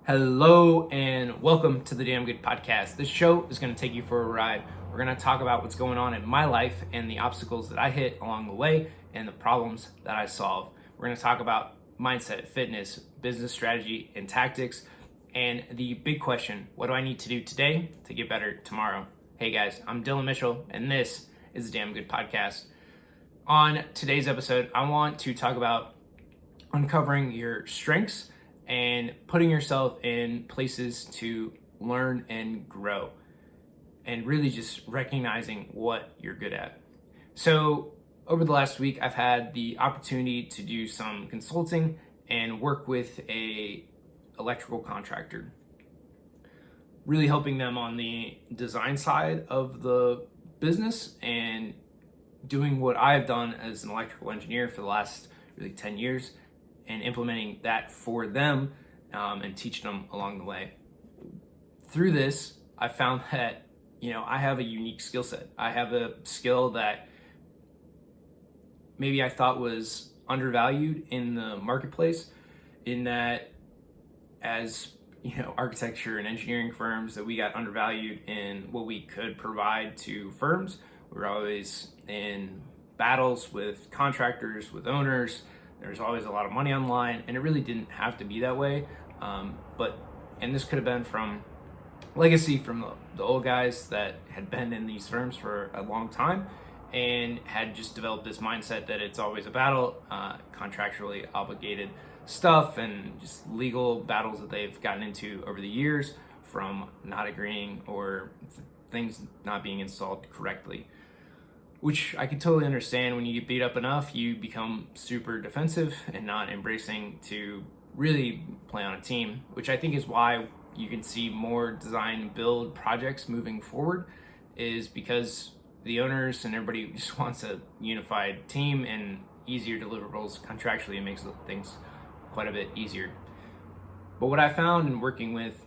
Hello and welcome to the Damn Good Podcast. This show is going to take you for a ride. We're going to talk about what's going on in my life and the obstacles that I hit along the way and the problems that I solve. We're going to talk about mindset, fitness, business strategy, and tactics. And the big question, what do I need to do today to get better tomorrow? Hey guys, I'm Dillon Mitchell and this is the Damn Good Podcast. On today's episode, I want to talk about uncovering your strengths and putting yourself in places to learn and grow, and really just recognizing what you're good at. So over the last week, I've had the opportunity to do some consulting and work with a electrical contractor, really helping them on the design side of the business and doing what I've done as an electrical engineer for the last really 10 years and implementing that for them and teaching them along the way. Through this, I found that, I have a unique skill set. I have a skill that maybe I thought was undervalued in the marketplace, in that as, architecture and engineering firms, that we got undervalued in what we could provide to firms. We were always in battles with contractors, with owners. There's always a lot of money online, and it really didn't have to be that way. And this could have been from legacy from the old guys that had been in these firms for a long time and had just developed this mindset that it's always a battle, contractually obligated stuff, and just legal battles that they've gotten into over the years from not agreeing or things not being installed correctly. Which I can totally understand. When you get beat up enough, you become super defensive and not embracing to really play on a team, which I think is why you can see more design build projects moving forward, is because the owners and everybody just wants a unified team and easier deliverables. Contractually, it makes things quite a bit easier. But what I found in working with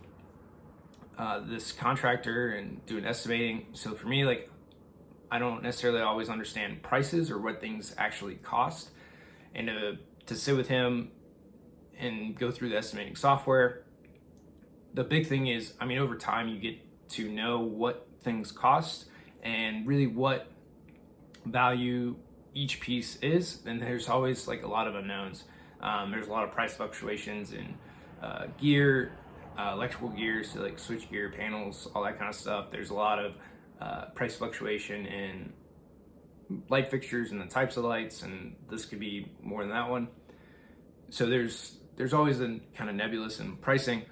this contractor and doing estimating, so for me, I don't necessarily always understand prices or what things actually cost. And to sit with him and go through the estimating software, the big thing is, over time you get to know what things cost and really what value each piece is. And there's always a lot of unknowns. There's a lot of price fluctuations in gear, electrical gears, so switch gear, panels, all that kind of stuff. There's a lot of price fluctuation in light fixtures and the types of lights, and this could be more than that one. So there's always a kind of nebulous in pricing,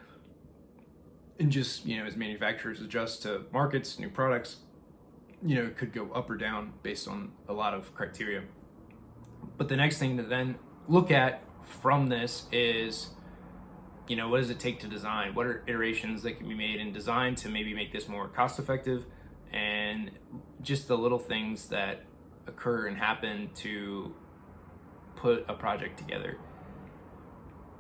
and just as manufacturers adjust to markets, new products, it could go up or down based on a lot of criteria. But the next thing to then look at from this is, what does it take to design? What are iterations that can be made in design to maybe make this more cost effective? And just the little things that occur and happen to put a project together.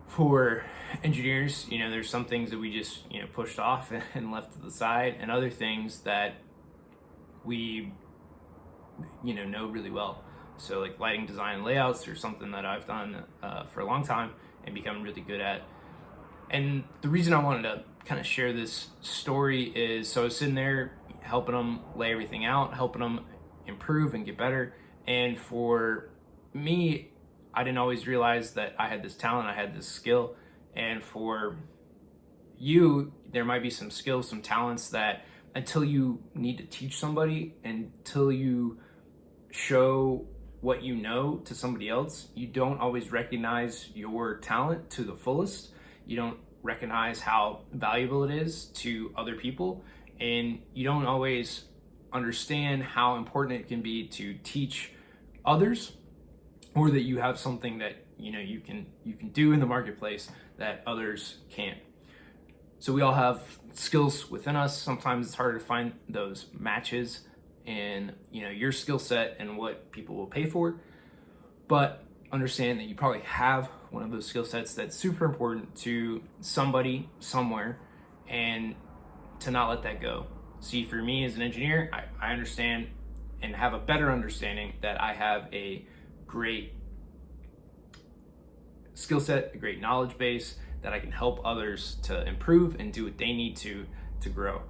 For engineers, there's some things that we just, pushed off and left to the side, and other things that we, know really well. So lighting design and layouts are something that I've done for a long time and become really good at. And the reason I wanted to kind of share this story is, so I was sitting there helping them lay everything out, helping them improve and get better. And for me, I didn't always realize that I had this talent, I had this skill. And for you, there might be some skills, some talents that until you need to teach somebody, until you show what you know to somebody else, you don't always recognize your talent to the fullest. You don't recognize how valuable it is to other people, and you don't always understand how important it can be to teach others, or that you have something that you can do in the marketplace that others can't. So we all have skills within us. Sometimes it's harder to find those matches in your skill set and what people will pay for, but understand that you probably have one of those skill sets that's super important to somebody somewhere, and to not let that go. See, for me as an engineer, I understand and have a better understanding that I have a great skill set, a great knowledge base that I can help others to improve and do what they need to grow.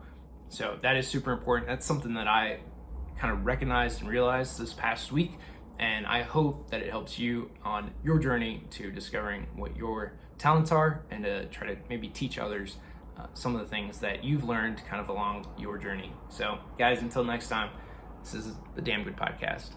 So that is super important. That's something that I kind of recognized and realized this past week. And I hope that it helps you on your journey to discovering what your talents are and to try to maybe teach others some of the things that you've learned kind of along your journey. So guys, until next time, this is the Damn Good Podcast.